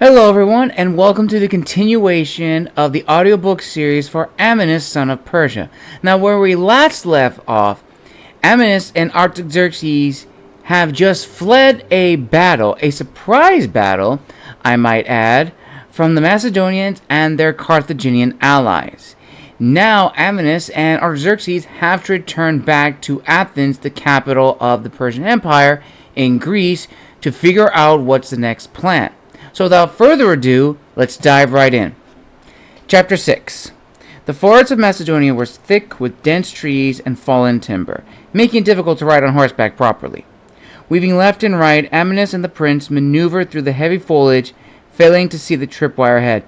Hello everyone, and welcome to the continuation of the audiobook series for Amyntas, son of Persia. Now, where we last left off, Amyntas and Artaxerxes have just fled a battle, a surprise battle, I might add, from the Macedonians and their Carthaginian allies. Now, Amyntas and Artaxerxes have to return back to Athens, the capital of the Persian Empire, in Greece, to figure out what's the next plan. So without further ado, let's dive right in. Chapter 6. The forests of Macedonia were thick with dense trees and fallen timber, making it difficult to ride on horseback properly. Weaving left and right, Amyntas and the prince maneuvered through the heavy foliage, failing to see the tripwire ahead.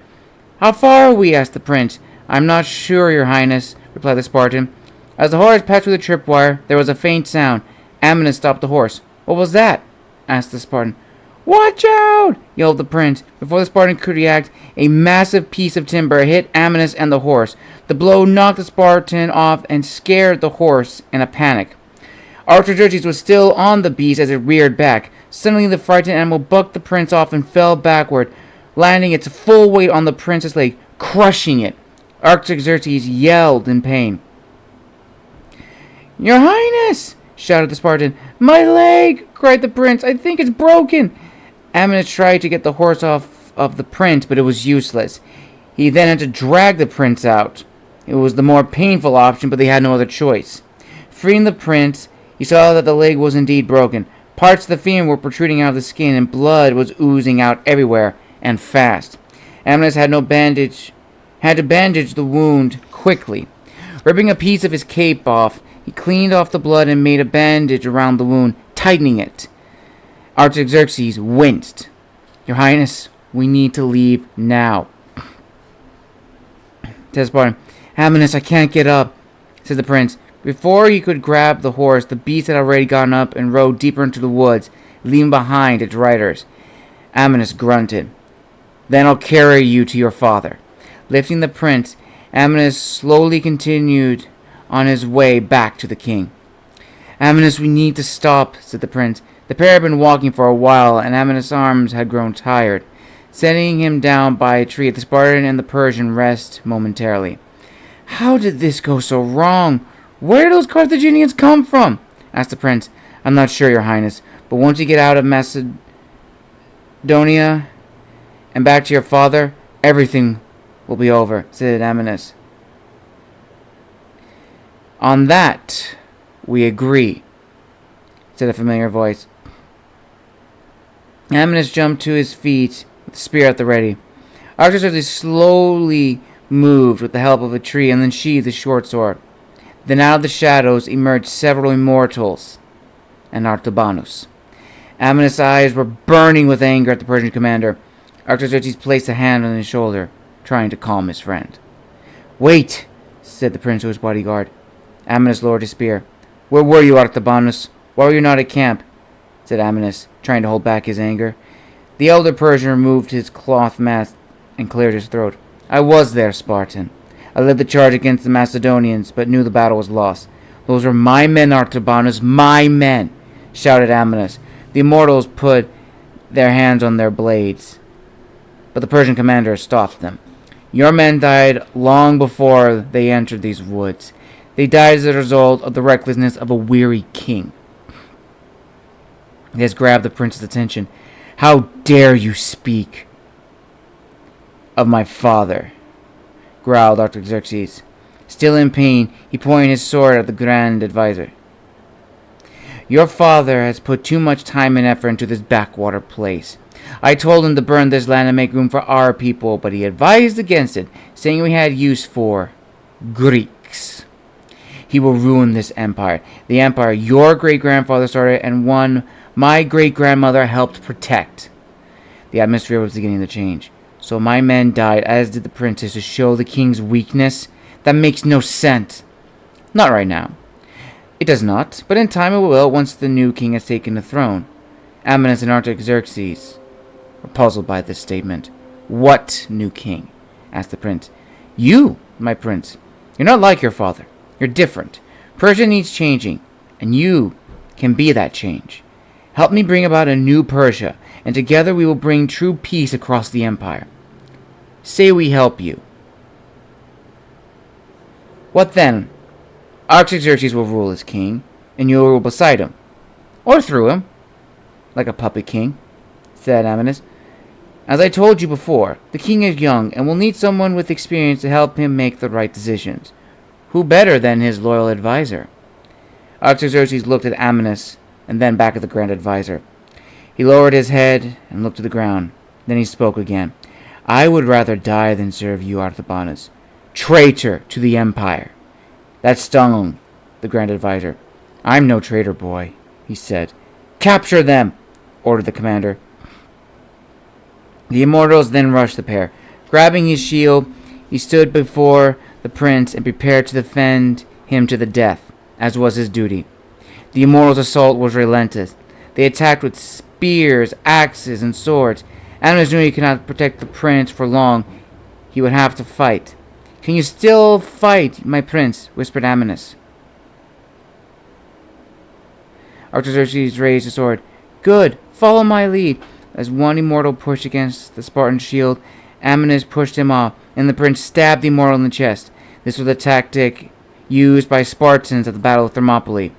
"How far are we?" asked the prince. "I'm not sure, your highness," replied the Spartan. As the horse passed through the tripwire, there was a faint sound. Amyntas stopped the horse. "What was that?" asked the Spartan. "Watch out!" yelled the prince. Before the Spartan could react, a massive piece of timber hit Amyntas and the horse. The blow knocked the Spartan off and scared the horse in a panic. Artaxerxes was still on the beast as it reared back. Suddenly, the frightened animal bucked the prince off and fell backward, landing its full weight on the prince's leg, crushing it. Artaxerxes yelled in pain. "Your highness!" shouted the Spartan. "My leg!" cried the prince. "I think it's broken." Amyntas tried to get the horse off of the prince, but it was useless. He then had to drag the prince out. It was the more painful option, but they had no other choice. Freeing the prince, he saw that the leg was indeed broken. Parts of the femur were protruding out of the skin, and blood was oozing out everywhere, and fast. Amyntas had to bandage the wound quickly. Ripping a piece of his cape off, he cleaned off the blood and made a bandage around the wound, tightening it. Artaxerxes winced. "Your highness, we need to leave now," said Spartan. "Amyntas, I can't get up," said the prince. Before he could grab the horse, the beast had already gone up and rode deeper into the woods, leaving behind its riders. Amyntas grunted. "Then I'll carry you to your father." Lifting the prince, Amyntas slowly continued on his way back to the king. "Amyntas, we need to stop," said the prince. The pair had been walking for a while, and Amyntas' arms had grown tired. Setting him down by a tree, the Spartan and the Persian rest momentarily. "How did this go so wrong? Where did those Carthaginians come from?" asked the prince. "I'm not sure, your highness, but once you get out of Macedonia and back to your father, everything will be over," said Amyntas. "On that, we agree," said a familiar voice. Amyntas jumped to his feet with the spear at the ready. Artaxerxes slowly moved with the help of a tree and then sheathed his short sword. Then out of the shadows emerged several immortals and Artabanus. Amyntas' eyes were burning with anger at the Persian commander. Artaxerxes placed a hand on his shoulder, trying to calm his friend. "Wait," said the prince to his bodyguard. Amyntas lowered his spear. "Where were you, Artabanus? Why were you not at camp?" said Amyntas, trying to hold back his anger. The elder Persian removed his cloth mask and cleared his throat. "I was there, Spartan. I led the charge against the Macedonians, but knew the battle was lost. Those were my men, Artabanus, my men!" shouted Amyntas. The immortals put their hands on their blades, but the Persian commander stopped them. "Your men died long before they entered these woods. They died as a result of the recklessness of a weary king." This grabbed the prince's attention. "How dare you speak of my father?" growled Artaxerxes. Still in pain, he pointed his sword at the grand advisor. "Your father has put too much time and effort into this backwater place. I told him to burn this land and make room for our people, but he advised against it, saying we had use for Greeks. He will ruin this empire, the empire your great-grandfather started and one my great-grandmother helped protect." The atmosphere was beginning to change. "So my men died, as did the princess, to show the king's weakness? That makes no sense." "Not right now." "It does not, but in time it will, once the new king has taken the throne." Amyntas and Artaxerxes were puzzled by this statement. "What new king?" asked the prince. "You, my prince. You're not like your father. You're different. Persia needs changing, and you can be that change. Help me bring about a new Persia, and together we will bring true peace across the empire. Say we help you. What then? Artaxerxes will rule as king, and you will rule beside him, or through him, like a puppet king, said Amyntas. As I told you before, the king is young and will need someone with experience to help him make the right decisions. Who better than his loyal advisor? Artaxerxes looked at Amyntas and then back at the grand advisor. He lowered his head and looked to the ground. Then he spoke again. I would rather die than serve you, Artabanus. Traitor to the empire. That stung the grand advisor. I'm no traitor, boy, he said. Capture them, ordered the commander. The immortals then rushed the pair. Grabbing his shield, he stood before the prince and prepared to defend him to the death, as was his duty. The immortals' assault was relentless. They attacked with spears, axes, and swords. Amyntas knew he could not protect the prince for long. He would have to fight. Can you still fight, my prince? Whispered Amyntas. Artaxerxes raised his sword. Good, follow my lead. As one immortal pushed against the Spartan's shield, Amyntas pushed him off, and the prince stabbed the immortal in the chest. This was a tactic used by Spartans at the Battle of Thermopylae.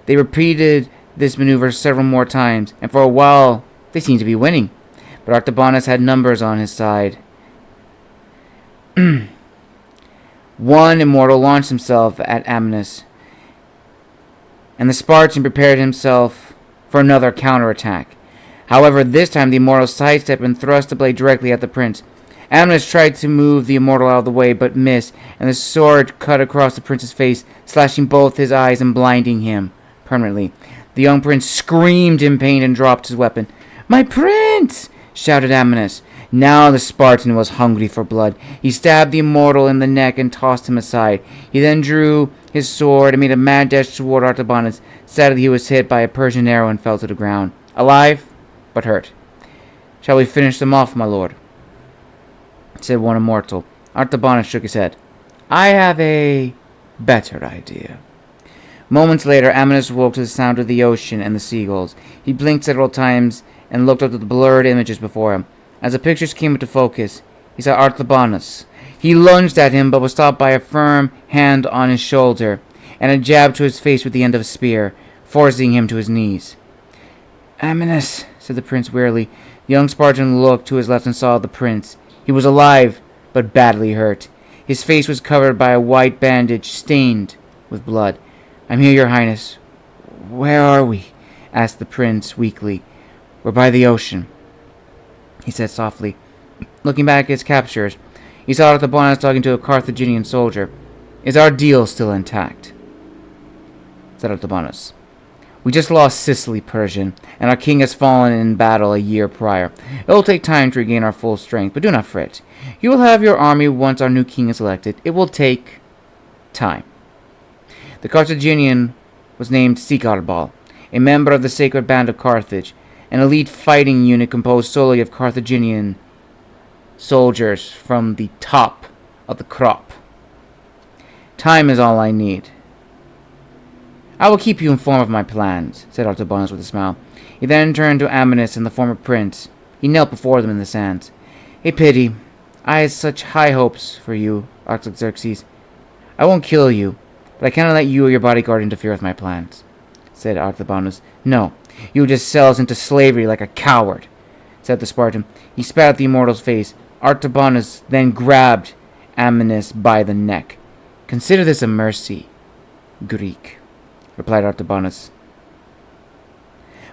They repeated this maneuver several more times, and for a while they seemed to be winning. But Artabanus had numbers on his side. One immortal launched himself at Amyntas, and the Spartan prepared himself for another counterattack. However, this time the immortal sidestepped and thrust the blade directly at the prince. Amyntas tried to move the immortal out of the way, but missed, and the sword cut across the prince's face, slashing both his eyes and blinding him permanently. The young prince screamed in pain and dropped his weapon. My prince! Shouted Amyntas. Now the Spartan was hungry for blood. He stabbed the immortal in the neck and tossed him aside. He then drew his sword and made a mad dash toward Artabanus. Sadly, he was hit by a Persian arrow and fell to the ground. Alive, but hurt. Shall we finish them off, my lord? Said one immortal. Artabanus shook his head. I have a better idea. Moments later, Amyntas woke to the sound of the ocean and the seagulls. He blinked several times and looked up at the blurred images before him. As the pictures came into focus, he saw Artabanus. He lunged at him, but was stopped by a firm hand on his shoulder and a jab to his face with the end of a spear, forcing him to his knees. Amyntas, said the prince wearily. The young Spartan looked to his left and saw the prince. He was alive, but badly hurt. His face was covered by a white bandage stained with blood. I'm here, your highness. Where are we? Asked the prince weakly. We're by the ocean, he said softly. Looking back at his captures, he saw Artabanus talking to a Carthaginian soldier. Is our deal still intact? Said Artabanus. We just lost Sicily, Persian, and our king has fallen in battle a year prior. It will take time to regain our full strength, but do not fret. You will have your army once our new king is elected. It will take time. The Carthaginian was named Sicarbal, a member of the sacred band of Carthage, an elite fighting unit composed solely of Carthaginian soldiers from the top of the crop. Time is all I need. I will keep you informed of my plans, said Artabanus with a smile. He then turned to Amyntas and the former prince. He knelt before them in the sands. A pity. I had such high hopes for you, Artaxerxes. I won't kill you, but I cannot let you or your bodyguard interfere with my plans, said Artabanus. No, you will just sell us into slavery like a coward, said the Spartan. He spat at the immortal's face. Artabanus then grabbed Amyntas by the neck. Consider this a mercy, Greek, replied Artabanus.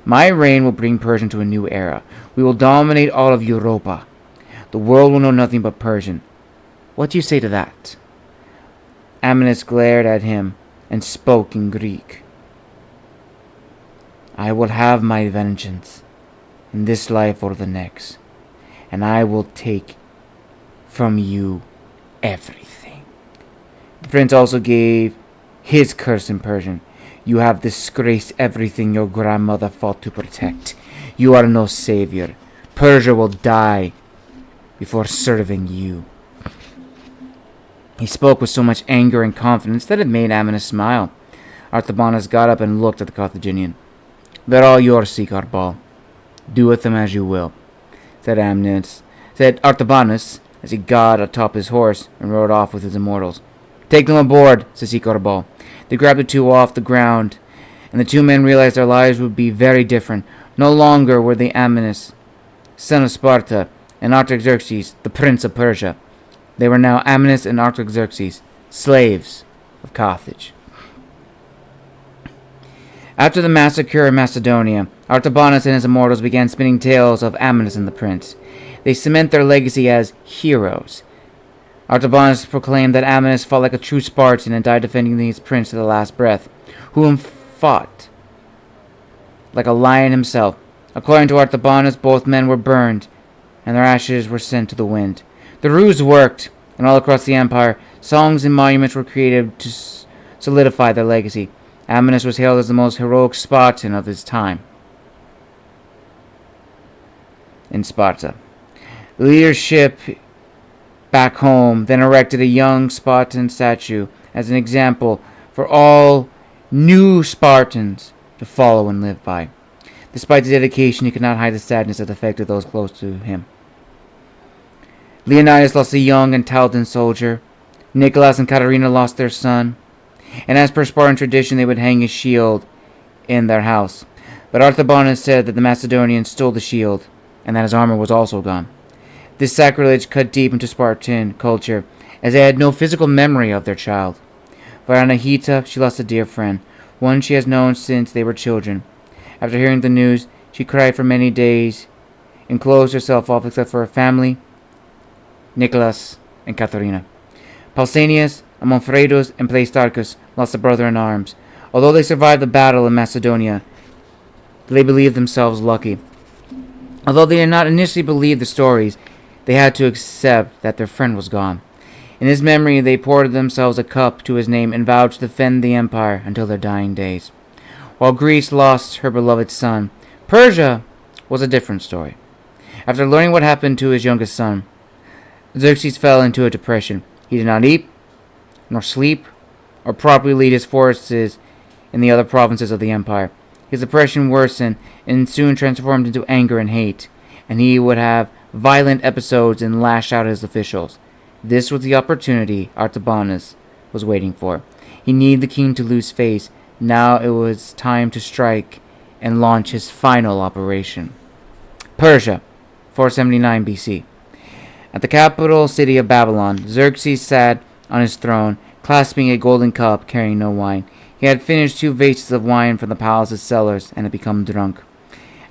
My reign will bring Persia to a new era. We will dominate all of Europa. The world will know nothing but Persian. What do you say to that? Amyntas glared at him and spoke in Greek. I will have my vengeance in this life or the next, and I will take from you everything. The prince also gave his curse in Persian. You have disgraced everything your grandmother fought to protect. You are no savior. Persia will die before serving you. He spoke with so much anger and confidence that it made Amyntas smile. Artabanus got up and looked at the Carthaginian. They're all yours, Sicarbal. Do with them as you will, said Artabanus, as he got atop his horse and rode off with his immortals. Take them aboard, said Sikorbal. They grabbed the two off the ground, and the two men realized their lives would be very different. No longer were they Amyntas, son of Sparta, and Artaxerxes, the prince of Persia. They were now Amyntas and Artaxerxes, slaves of Carthage. After the massacre in Macedonia, Artabanus and his immortals began spinning tales of Amyntas and the prince. They cement their legacy as heroes. Artabanus proclaimed that Amyntas fought like a true Spartan and died defending his prince to the last breath, whom fought like a lion himself. According to Artabanus, both men were burned, and their ashes were sent to the wind. The ruse worked, and all across the empire, songs and monuments were created to solidify their legacy. Amyntas was hailed as the most heroic Spartan of his time in Sparta. The leadership back home then erected a young Spartan statue as an example for all new Spartans to follow and live by. Despite the dedication, he could not hide the sadness that affected those close to him. Leonidas lost a young and talented soldier. Nicholas and Katerina lost their son. And as per Spartan tradition, they would hang his shield in their house. But Artabanus said that the Macedonians stole the shield, and that his armor was also gone. This sacrilege cut deep into Spartan culture, as they had no physical memory of their child. For Anahita, she lost a dear friend, one she has known since they were children. After hearing the news, she cried for many days, and closed herself off except for her family, Nicholas and Katharina. Pausanias, Amonfredus, and Pleistarchus lost a brother in arms. Although they survived the battle in Macedonia, they believed themselves lucky. Although they did not initially believe the stories, they had to accept that their friend was gone. In his memory, they poured themselves a cup to his name and vowed to defend the empire until their dying days. While Greece lost her beloved son, Persia was a different story. After learning what happened to his youngest son, Xerxes fell into a depression. He did not eat, nor sleep, or properly lead his forces in the other provinces of the empire. His depression worsened and soon transformed into anger and hate, and he would have violent episodes and lash out at his officials. This was the opportunity Artabanus was waiting for. He needed the king to lose face. Now it was time to strike and launch his final operation. Persia, 479 BC. At the capital city of Babylon, Xerxes sat on his throne, clasping a golden cup, carrying no wine. He had finished 2 vases of wine from the palace's cellars and had become drunk.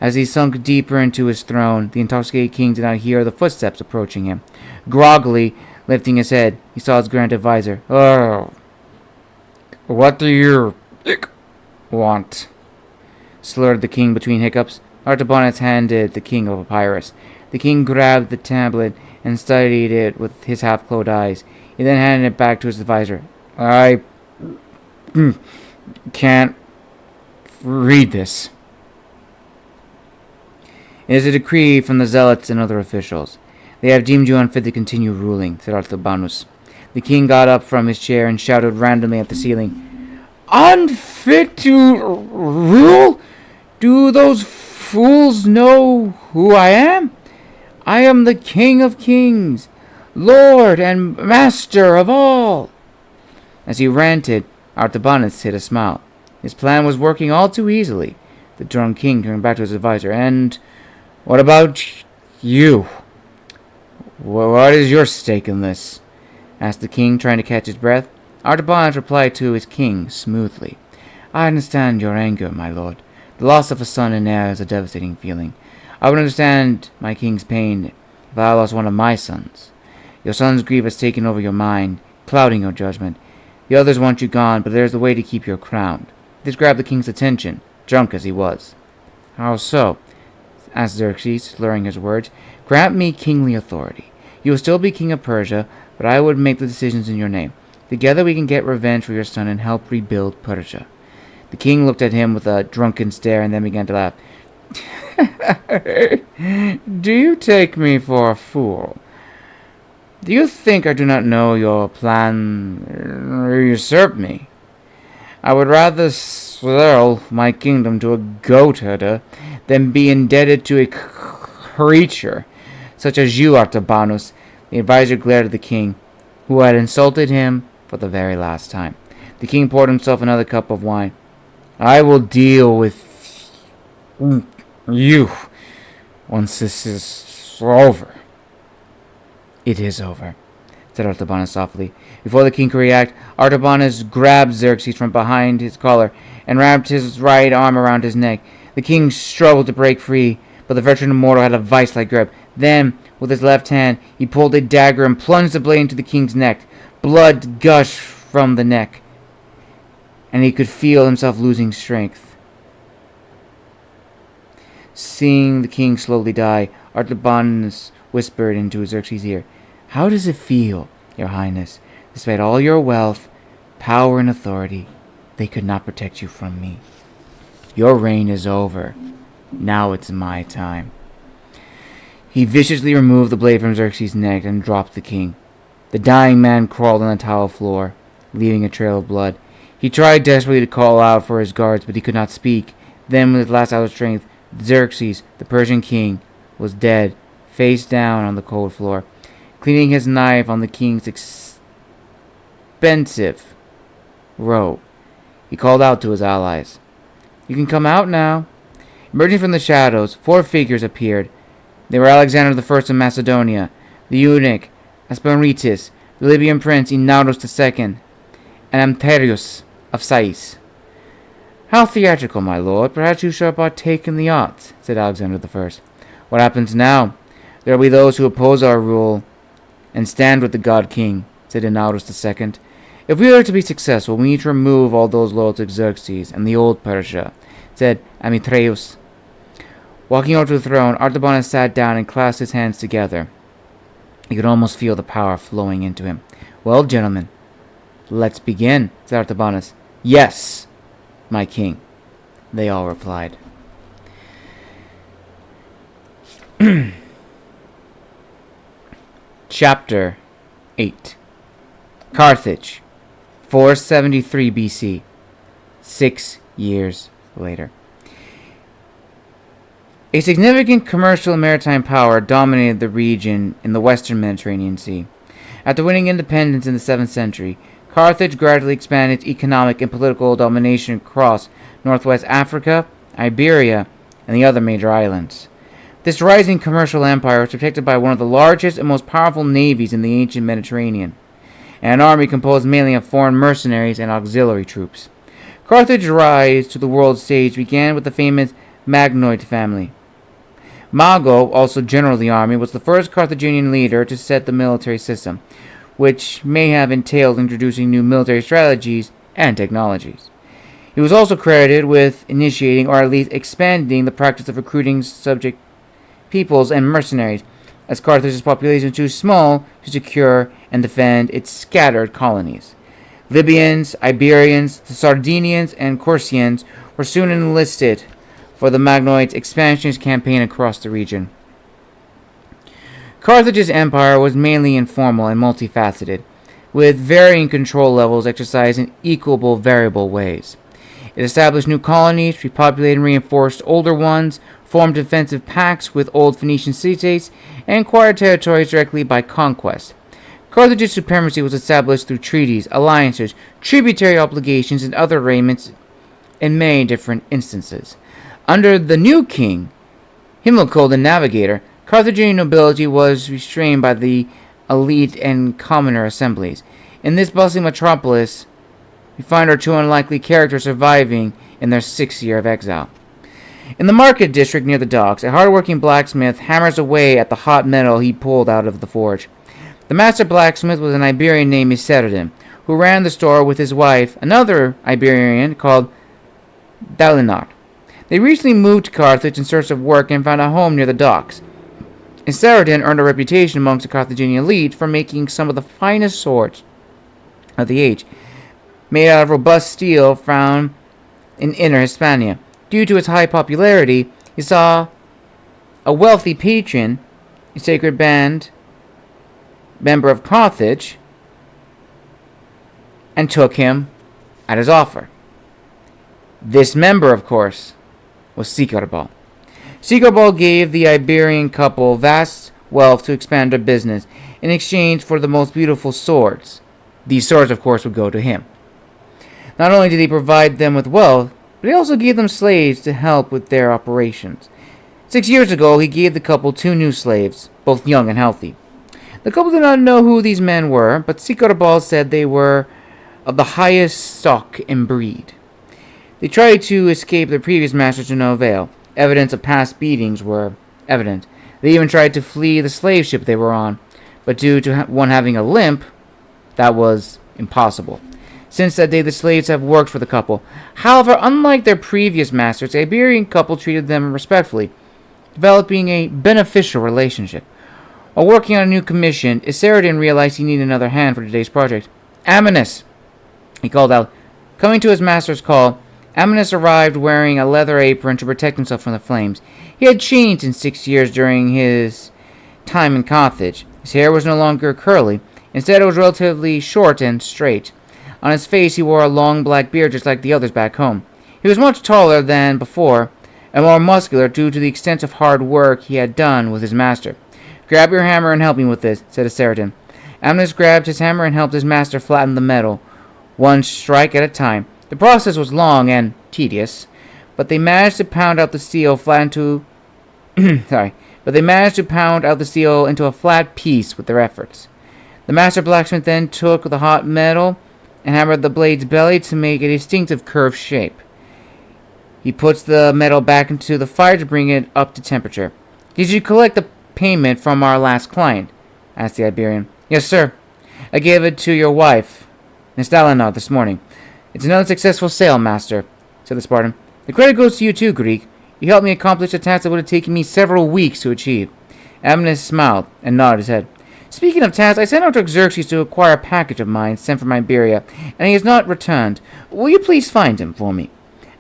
As he sunk deeper into his throne, the intoxicated king did not hear the footsteps approaching him. Groggily lifting his head, he saw his grand advisor. "Oh, what do you want?" slurred the king between hiccups. Artabanus handed the king a papyrus. The king grabbed the tablet and studied it with his half-closed eyes. He then handed it back to his advisor. "I can't read this." "It is a decree from the zealots and other officials. They have deemed you unfit to continue ruling," said Artabanus. The king got up from his chair and shouted randomly at the ceiling. "Unfit to rule? Do those fools know who I am? I am the King of Kings, Lord and Master of all." As he ranted, Artabanus hid a smile. His plan was working all too easily. The drunk king turned back to his advisor. "And what about you? What is your stake in this?" asked the king, trying to catch his breath. Artabanus replied to his king smoothly. "I understand your anger, my lord. The loss of a son and heir is a devastating feeling. I would understand my king's pain if I lost one of my sons. Your son's grief has taken over your mind, clouding your judgment. The others want you gone, but there's a way to keep your crown." This grabbed the king's attention, drunk as he was. "How so?" asked Xerxes, slurring his words. "Grant me kingly authority. You will still be king of Persia, but I would make the decisions in your name. Together we can get revenge for your son and help rebuild Persia." The king looked at him with a drunken stare and then began to laugh. "Do you take me for a fool? Do you think I do not know your plan to usurp me? I would rather sell my kingdom to a goat herder than be indebted to a creature such as you, Artabanus. The advisor glared at the king, who had insulted him for the very last time. The king poured himself another cup of wine. I will deal with you once this is over. It is over, said Artabanus softly. Before the king could react, Artabanus grabbed Xerxes from behind his collar and wrapped his right arm around his neck. The king struggled to break free, but the veteran immortal had a vice-like grip. Then, with his left hand, he pulled a dagger and plunged the blade into the king's neck. Blood gushed from the neck, and he could feel himself losing strength. Seeing the king slowly die, Artabanus whispered into Xerxes' ear, "How does it feel, your highness? Despite all your wealth, power, and authority, they could not protect you from me. Your reign is over. Now it's my time." He viciously removed the blade from Xerxes' neck and dropped the king. The dying man crawled on the tiled floor, leaving a trail of blood. He tried desperately to call out for his guards, but he could not speak. Then, with his last hour of strength, Xerxes, the Persian king, was dead, face down on the cold floor, cleaning his knife on the king's expensive robe. He called out to his allies, "You can come out now." Emerging from the shadows, 4 figures appeared. They were Alexander the First of Macedonia, the eunuch Aspenritis, the Libyan prince Enaudos II, and Amterius of Sais. "How theatrical, my lord! Perhaps you shall partake in the arts," said Alexander the First. "What happens now? There will be those who oppose our rule and stand with the god king," said Enaudos II. "If we are to be successful, we need to remove all those loyal to Xerxes and the old Persia," said Amyntas. Walking over to the throne, Artabanus sat down and clasped his hands together. He could almost feel the power flowing into him. "Well, gentlemen, let's begin," said Artabanus. "Yes, my king," they all replied. Chapter 8. Carthage, 473 BC, 6 years later. A significant commercial and maritime power dominated the region in the western Mediterranean Sea. After winning independence in the 7th century, Carthage gradually expanded its economic and political domination across northwest Africa, Iberia, and the other major islands. This rising commercial empire was protected by one of the largest and most powerful navies in the ancient Mediterranean, and an army composed mainly of foreign mercenaries and auxiliary troops. Carthage's rise to the world stage began with the famous Magnoid family. Mago, also general of the army, was the first Carthaginian leader to set the military system, which may have entailed introducing new military strategies and technologies. He was also credited with initiating or at least expanding the practice of recruiting subject peoples and mercenaries, as Carthage's population was too small to secure and defend its scattered colonies. Libyans, Iberians, the Sardinians, and Corsians were soon enlisted for the Magnoids' expansionist campaign across the region. Carthage's empire was mainly informal and multifaceted, with varying control levels exercised in equable variable ways. It established new colonies, repopulated and reinforced older ones, formed defensive pacts with old Phoenician city-states, and acquired territories directly by conquest. Carthage's supremacy was established through treaties, alliances, tributary obligations, and other arrangements in many different instances. Under the new king, Himilco the Navigator, Carthaginian nobility was restrained by the elite and commoner assemblies. In this bustling metropolis, we find our 2 unlikely characters surviving in their 6th year of exile. In the market district near the docks, a hard-working blacksmith hammers away at the hot metal he pulled out of the forge. The master blacksmith was an Iberian named Iserdin, who ran the store with his wife, another Iberian called Dalinar. They recently moved to Carthage in search of work and found a home near the docks. Iserdin earned a reputation amongst the Carthaginian elite for making some of the finest swords of the age, made out of robust steel found in inner Hispania. Due to its high popularity, he saw a wealthy patron, a sacred band member of Carthage, and took him at his offer. This member, of course, was Sikarbal. Sikarbal gave the Iberian couple vast wealth to expand their business in exchange for the most beautiful swords. These swords, of course, would go to him. Not only did he provide them with wealth, but he also gave them slaves to help with their operations. 6 years ago, he gave the couple 2 new slaves, both young and healthy. The couple did not know who these men were, but Sikarbal said they were of the highest stock and breed. They tried to escape their previous masters to no avail. Evidence of past beatings were evident. They even tried to flee the slave ship they were on, but due to one having a limp, that was impossible. Since that day, the slaves have worked for the couple. However, unlike their previous masters, the Iberian couple treated them respectfully, developing a beneficial relationship. While working on a new commission, Isseradin realized he needed another hand for today's project. Amyntas, he called out. Coming to his master's call, Amyntas arrived wearing a leather apron to protect himself from the flames. He had changed in 6 years during his time in Carthage. His hair was no longer curly. Instead, it was relatively short and straight. On his face, he wore a long black beard just like the others back home. He was much taller than before, and more muscular due to the extensive hard work he had done with his master. Grab your hammer and help me with this, said Isseradin. Amyntas grabbed his hammer and helped his master flatten the metal, one strike at a time. The process was long and tedious, but they managed to pound out the steel into a flat piece with their efforts. The master blacksmith then took the hot metal and hammered the blade's belly to make a distinctive curved shape. He puts the metal back into the fire to bring it up to temperature. Did you collect the payment from our last client? Asked the Iberian. Yes, sir. I gave it to your wife, Nestalina, this morning. It's another successful sale, master, said the Spartan. The credit goes to you too, Greek. You helped me accomplish a task that would have taken me several weeks to achieve. Amyntas smiled and nodded his head. Speaking of tasks, I sent out to Xerxes to acquire a package of mine sent from Iberia, and he has not returned. Will you please find him for me?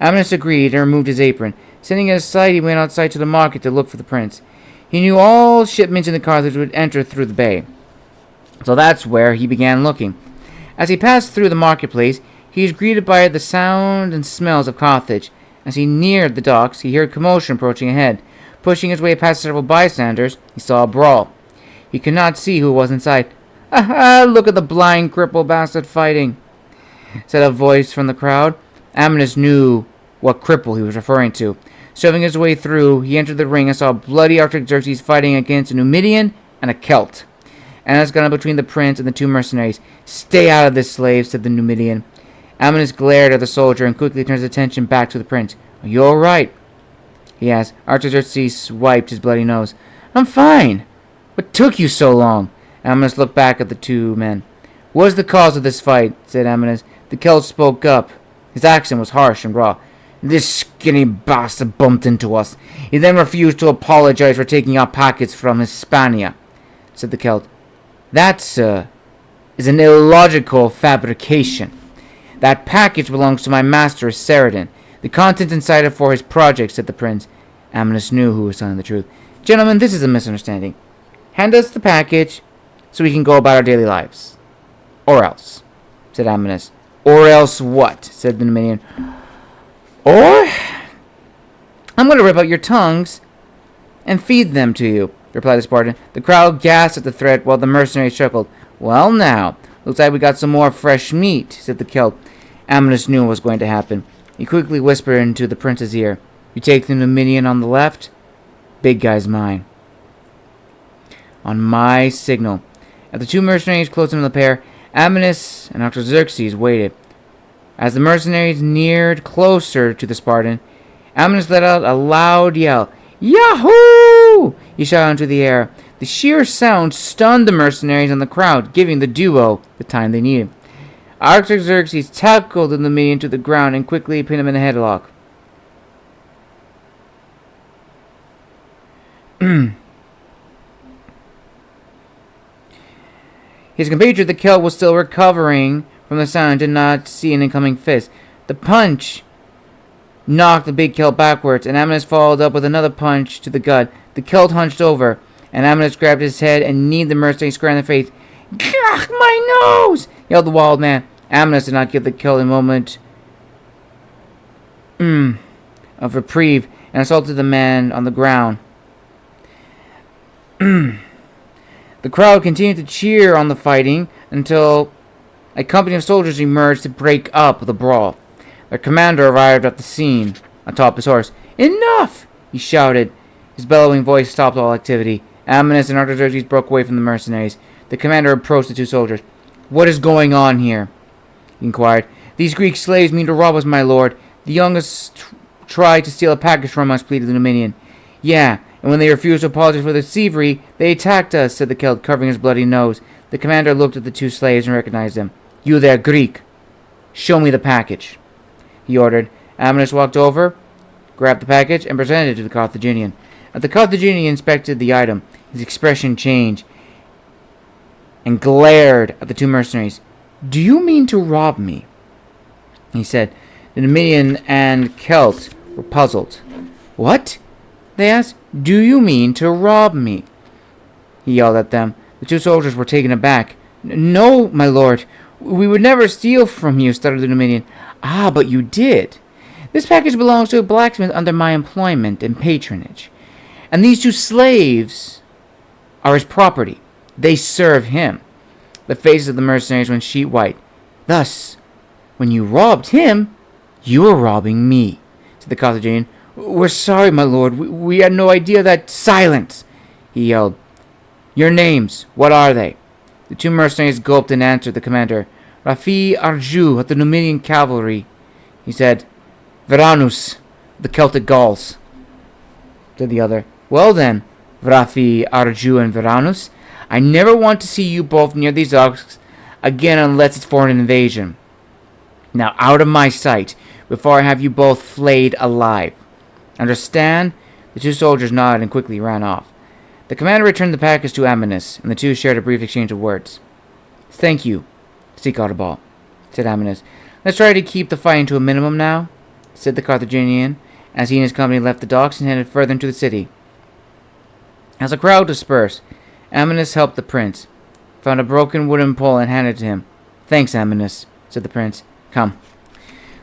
Amyntas agreed and removed his apron. Sending it aside, he went outside to the market to look for the prince. He knew all shipments in the Carthage would enter through the bay, so that's where he began looking. As he passed through the marketplace, he was greeted by the sound and smells of Carthage. As he neared the docks, he heard commotion approaching ahead. Pushing his way past several bystanders, he saw a brawl. He could not see who was inside. "Aha! Look at the blind cripple bastard fighting," said a voice from the crowd. Amyntas knew what cripple he was referring to. Shoving his way through, he entered the ring and saw bloody Artaxerxes fighting against a Numidian and a Celt. Amyntas got in between the prince and the 2 mercenaries. "Stay out of this, slave," said the Numidian. Amyntas glared at the soldier and quickly turned his attention back to the prince. "Are you all right?" he asked. Artaxerxes wiped his bloody nose. "I'm fine. What took you so long?" Amyntas looked back at the 2 men. "What is the cause of this fight?" said Amyntas. The Celt spoke up. His accent was harsh and raw. "This skinny bastard bumped into us. He then refused to apologize for taking our packets from Hispania," said the Celt. "That, sir, is an illogical fabrication. That package belongs to my master, Isseradin. The contents inside are for his project," said the prince. Amyntas knew who was telling the truth. "Gentlemen, this is a misunderstanding. Hand us the package so we can go about our daily lives. Or else," said Amyntas. "Or else what?" said the Numidian. "Or I'm going to rip out your tongues and feed them to you," replied the Spartan. The crowd gasped at the threat while the mercenaries chuckled. "Well now, looks like we got some more fresh meat," said the Celt. Amyntas knew what was going to happen. He quickly whispered into the prince's ear. "You take the Numidian on the left, big guy's mine. On my signal." As the 2 mercenaries closed in on the pair, Amyntas and Artaxerxes waited. As the mercenaries neared closer to the Spartan, Amyntas let out a loud yell. "Yahoo!" he shouted into the air. The sheer sound stunned the mercenaries and the crowd, giving the duo the time they needed. Artaxerxes tackled the Numidian to the ground and quickly pinned him in a headlock. His compatriot, the Celt, was still recovering from the sound and did not see an incoming fist. The punch knocked the big Celt backwards, and Amyntas followed up with another punch to the gut. The Celt hunched over, and Amyntas grabbed his head and kneed the mercenary square in the face. "Gah, my nose!" yelled the wild man. Amyntas did not give the Celt a moment of reprieve and assaulted the man on the ground. The crowd continued to cheer on the fighting until a company of soldiers emerged to break up the brawl. Their commander arrived at the scene atop his horse. "Enough!" he shouted. His bellowing voice stopped all activity. Amyntas and Artaxerxes broke away from the mercenaries. The commander approached the two soldiers. "What is going on here?" he inquired. "These Greek slaves mean to rob us, my lord. The youngest tried to steal a package from us," pleaded the Numidian. "Yeah, and when they refused to apologize for their thievery, they attacked us," said the Celt, covering his bloody nose. The commander looked at the two slaves and recognized them. "You there, Greek. Show me the package," he ordered. Amyntas walked over, grabbed the package, and presented it to the Carthaginian. As the Carthaginian inspected the item, his expression changed and glared at the two mercenaries. "Do you mean to rob me?" he said. The Numidian and Celt were puzzled. "What?" they asked. "Do you mean to rob me?" he yelled at them. The two soldiers were taken aback. "No, my lord. We would never steal from you," stuttered the Numidian. "Ah, but you did. This package belongs to a blacksmith under my employment and patronage. And these two slaves are his property. They serve him." The faces of the mercenaries went sheet white. "Thus, when you robbed him, you were robbing me," said the Carthaginian. "We're sorry, my lord. We had no idea that—" "Silence!" he yelled. "Your names, what are they?" The two mercenaries gulped and answered the commander. "Rafi Arju of the Numidian cavalry," he said. "Veranus, the Celtic Gauls," said the other. "Well then, Rafi Arju and Veranus, I never want to see you both near these dogs again unless it's for an invasion. Now out of my sight before I have you both flayed alive. Understand?" The two soldiers nodded and quickly ran off. The commander returned the package to Amyntas, and the two shared a brief exchange of words. "Thank you, Seek Audibal," said Amyntas. "Let's try to keep the fighting to a minimum now," said the Carthaginian, as he and his company left the docks and headed further into the city. As the crowd dispersed, Amyntas helped the prince, found a broken wooden pole and handed it to him. "Thanks, Amyntas," said the prince. "Come,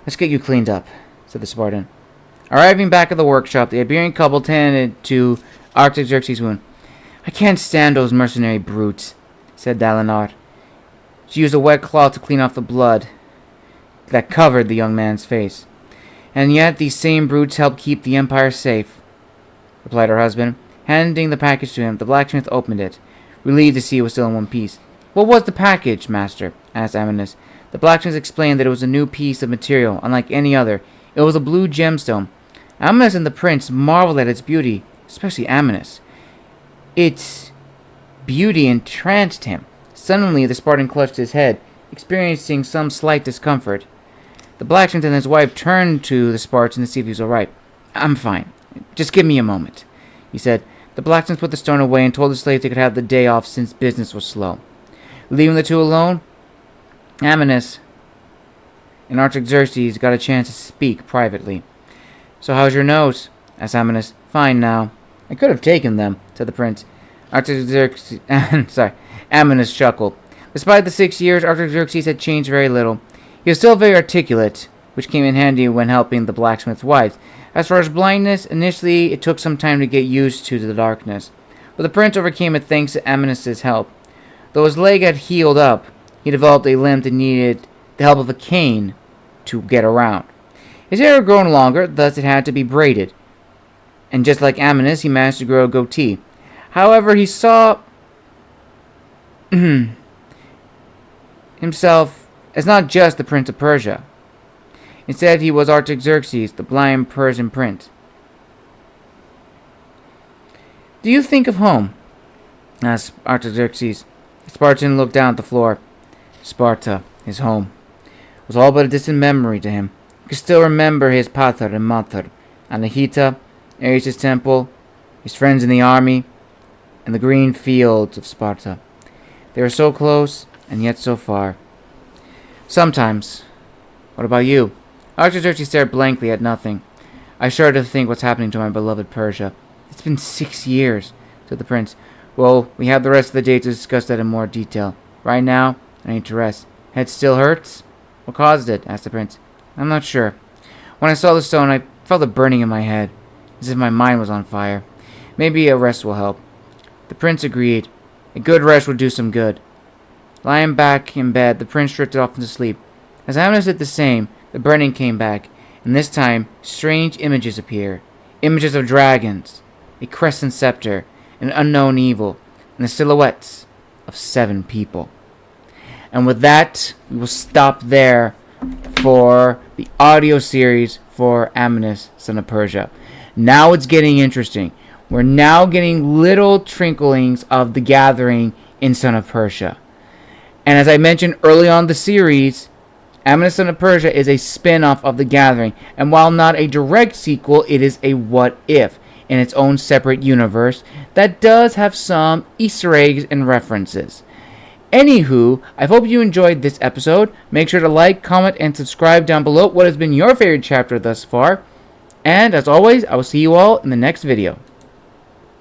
let's get you cleaned up," said the Spartan. Arriving back at the workshop, the Iberian couple tended to Artaxerxes' wound. "I can't stand those mercenary brutes," said Dalinar. She used a wet cloth to clean off the blood that covered the young man's face. "And yet these same brutes help keep the Empire safe," replied her husband. Handing the package to him, the blacksmith opened it, relieved to see it was still in one piece. "What was the package, master?" asked Amyntas. The blacksmith explained that it was a new piece of material, unlike any other. It was a blue gemstone. Amyntas and the prince marveled at its beauty, especially Amyntas. Its beauty entranced him. Suddenly, the Spartan clutched his head, experiencing some slight discomfort. The blacksmith and his wife turned to the Spartan to see if he was all right. "I'm fine. Just give me a moment," he said. The blacksmith put the stone away and told the slave they could have the day off since business was slow. Leaving the two alone, Amyntas and Artaxerxes got a chance to speak privately. "So how's your nose?" asked Amyntas. "Fine now." "I could have taken them," said the prince. Amyntas chuckled. Despite the 6 years, Artaxerxes had changed very little. He was still very articulate, which came in handy when helping the blacksmith's wives. As for his blindness, initially it took some time to get used to the darkness, but the prince overcame it thanks to Amyntas' help. Though his leg had healed up, he developed a limp that needed the help of a cane to get around. His hair had grown longer, thus it had to be braided, and just like Amyntas, he managed to grow a goatee. However, he saw himself as not just the Prince of Persia. Instead, he was Artaxerxes, the blind Persian prince. "Do you think of home?" asked Artaxerxes. The Spartan looked down at the floor. Sparta, his home, was all but a distant memory to him. He could still remember his pater and mater, Anahita, Ares' temple, his friends in the army, and the green fields of Sparta. They were so close, and yet so far. "Sometimes. What about you?" Artaxerxes stared blankly at nothing. "I shudder to think what's happening to my beloved Persia." "It's been 6 years, said the prince. "Well, we have the rest of the day to discuss that in more detail. Right now, I need to rest." "Head still hurts?" "What caused it?" asked the prince. "I'm not sure." When I saw the stone, I felt a burning in my head, as if my mind was on fire. Maybe a rest will help. The prince agreed. A good rest would do some good. Lying back in bed, the prince drifted off into sleep. As Amyntas did the same, the burning came back, and this time strange images appeared. Images of dragons, a crescent scepter, an unknown evil, and the silhouettes of 7 people. And with that, we will stop there for the audio series for Amyntas, son of Persia. Now it's getting interesting. We're now getting little trinklings of the gathering in Son of Persia. And as I mentioned early on in the series, Amyntas, son of Persia is a spin-off of the gathering. And while not a direct sequel, it is a what-if in its own separate universe that does have some Easter eggs and references. Anywho, I hope you enjoyed this episode. Make sure to like, comment, and subscribe down below what has been your favorite chapter thus far. And as always, I will see you all in the next video.